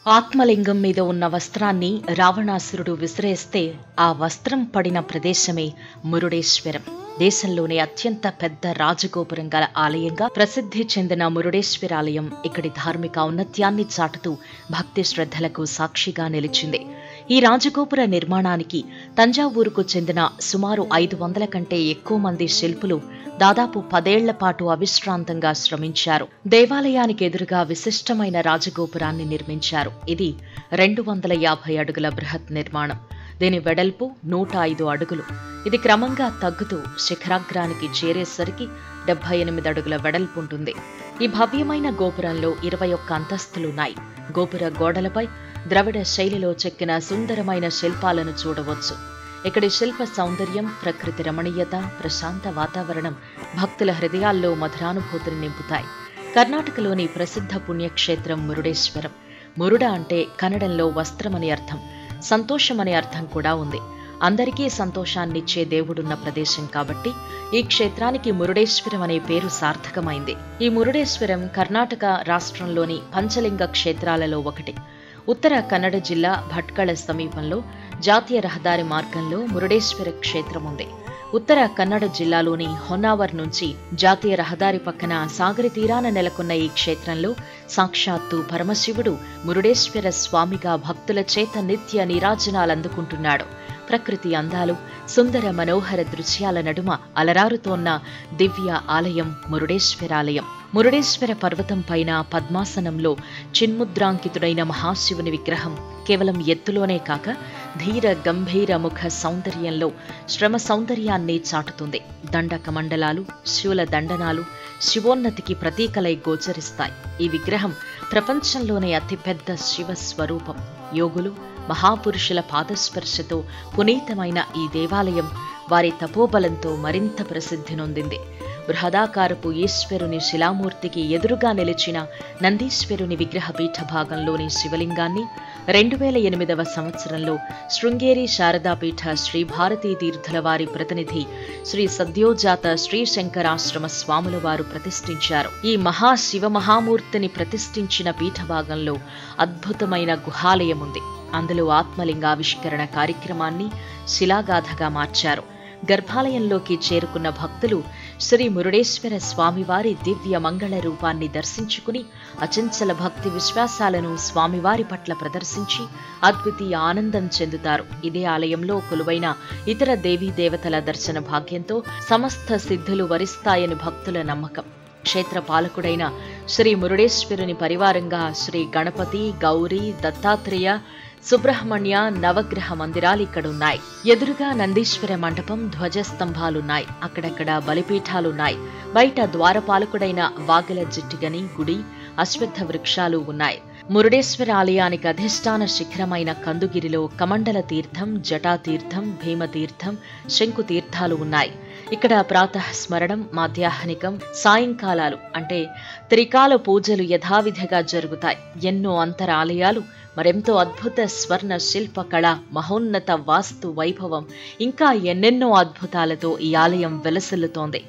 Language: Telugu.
ఆత్మలింగం మీద ఉన్న వస్త్రాన్ని రావణాసురుడు విసిరేస్తే ఆ వస్త్రం పడిన ప్రదేశమే మురుడేశ్వరం. దేశంలోనే అత్యంత పెద్ద రాజగోపురం గల ఆలయంగా ప్రసిద్ధి చెందిన మురుడేశ్వరాలయం ఇక్కడి ధార్మిక ఔన్నత్యాన్ని చాటుతూ భక్తి శ్రద్ధలకు సాక్షిగా నిలిచింది. ఈ రాజగోపుర నిర్మాణానికి తంజావూరుకు చెందిన సుమారు 500 కంటే ఎక్కువ మంది శిల్పులు దాదాపు 10 ఏళ్ల పాటు అవిశ్రాంతంగా శ్రమించారు. దేవాలయానికి ఎదురుగా విశిష్టమైన రాజగోపురాన్ని నిర్మించారు. ఇది 250 అడుగుల బృహత్ నిర్మాణం. దీని వెడల్పు 105 అడుగులు. ఇది క్రమంగా తగ్గుతూ శిఖరాగ్రానికి చేరేసరికి 78 అడుగుల వెడల్పు ఉంటుంది. ఈ భవ్యమైన గోపురంలో 21 అంతస్తులున్నాయి. గోపుర గోడలపై ద్రవిడ శైలిలో చెక్కిన సుందరమైన శిల్పాలను చూడవచ్చు. ఇక్కడి శిల్ప సౌందర్యం, ప్రకృతి రమణీయత, ప్రశాంత వాతావరణం భక్తుల హృదయాల్లో మధురానుభూతిని నింపుతాయి. కర్ణాటకలోని ప్రసిద్ధ పుణ్యక్షేత్రం మురుడేశ్వరం. మురుడ అంటే కన్నడంలో వస్త్రమని అర్థం, సంతోషమనే అర్థం కూడా ఉంది. అందరికీ సంతోషాన్నిచ్చే దేవుడున్న ప్రదేశం కాబట్టి ఈ క్షేత్రానికి మురుడేశ్వరం అనే పేరు సార్థకమైంది. ఈ మురుడేశ్వరం కర్ణాటక రాష్ట్రంలోని పంచలింగ క్షేత్రాలలో ఒకటి. ఉత్తర కన్నడ జిల్లా భట్కళ సమీపంలో జాతీయ రహదారి మార్గంలో మురుడేశ్వర క్షేత్రం ఉంది. ఉత్తర కన్నడ జిల్లాలోని హొన్నావర్ నుంచి జాతీయ రహదారి పక్కన సాగరి తీరాన నెలకొన్న ఈ క్షేత్రంలో సాక్షాత్తు పరమశివుడు మురుడేశ్వర స్వామిగా భక్తుల చేత నిత్య నీరాజనాలందుకుంటున్నాడు. ప్రకృతి అందాలు, సుందర మనోహర దృశ్యాల నడుమ అలరారుతోన్న దివ్య ఆలయం మురుడేశ్వరాలయం. మురుడేశ్వర పర్వతం పైన పద్మాసనంలో చిన్ముద్రాంకితుడైన మహాశివుని విగ్రహం కేవలం ఎత్తులోనే కాక ధీర గంభీర ముఖ సౌందర్యంలో శ్రమ సౌందర్యాన్ని చాటుతుంది. దండక మండలాలు, శూల దండనాలు శివోన్నతికి ప్రతీకలై గోచరిస్తాయి. ఈ విగ్రహం ప్రపంచంలోనే అతిపెద్ద శివ స్వరూపం. యోగులు, మహాపురుషుల పాదస్పర్శతో పునీతమైన ఈ దేవాలయం వారి తపోబలంతో మరింత ప్రసిద్ధి నొందింది. బృహదాకారపు ఈశ్వరుని శిలామూర్తికి ఎదురుగా నిలిచిన నందీశ్వరుని విగ్రహ పీఠ భాగంలోని శివలింగాన్ని 2008వ సంవత్సరంలో శృంగేరి శారదాపీఠ శ్రీ భారతీ తీర్థుల వారి ప్రతినిధి శ్రీ సద్యోజాత శ్రీ శంకరాశ్రమ స్వాముల వారు ప్రతిష్ఠించారు. ఈ మహాశివ మహామూర్తిని ప్రతిష్ఠించిన పీఠ భాగంలో అద్భుతమైన గుహాలయం ఉంది. అందులో ఆత్మలింగావిష్కరణ కార్యక్రమాన్ని శిలాగాథగా మార్చారు. గర్భాలయంలోకి చేరుకున్న భక్తులు శ్రీ మురుడేశ్వర స్వామివారి దివ్య మంగళ రూపాన్ని దర్శించుకుని అచంచల భక్తి విశ్వాసాలను స్వామివారి పట్ల ప్రదర్శించి అద్వితీయ ఆనందం చెందుతారు. ఇదే ఆలయంలో కొలువైన ఇతర దేవీ దేవతల దర్శన భాగ్యంతో సమస్త సిద్ధులు వరిస్తాయని భక్తుల నమ్మకం. క్షేత్ర పాలకుడైన శ్రీ మురుడేశ్వరుని పరివారంగా శ్రీ గణపతి, గౌరీ, దత్తాత్రేయ, సుబ్రహ్మణ్య నవగ్రహ మందిరాలు ఇక్కడున్నాయి. ఎదురుగా నందీశ్వర మండపం, ధ్వజస్తంభాలున్నాయి. అక్కడక్కడ బలిపీఠాలున్నాయి. బయట ద్వారపాలకుడైన వాగల జిట్టిగని గుడి, అశ్వత్థ వృక్షాలు ఉన్నాయి. మురుడేశ్వర ఆలయానికి అధిష్టాన శిఖరమైన కందుగిరిలో కమండల తీర్థం, జటాతీర్థం, భీమతీర్థం, శంకుతీర్థాలు ఉన్నాయి. ఇక్కడ ప్రాతః స్మరణం, మాధ్యాహ్నికం, సాయంకాలాలు అంటే త్రికాల పూజలు యథావిధిగా జరుగుతాయి. ఎన్నో అంతరాలయాలు, మరెంతో అద్భుత స్వర్ణ శిల్ప కళ, మహోన్నత వాస్తు వైభవం, ఇంకా ఎన్నెన్నో అద్భుతాలతో ఈ ఆలయం వెలసిల్లుతోంది.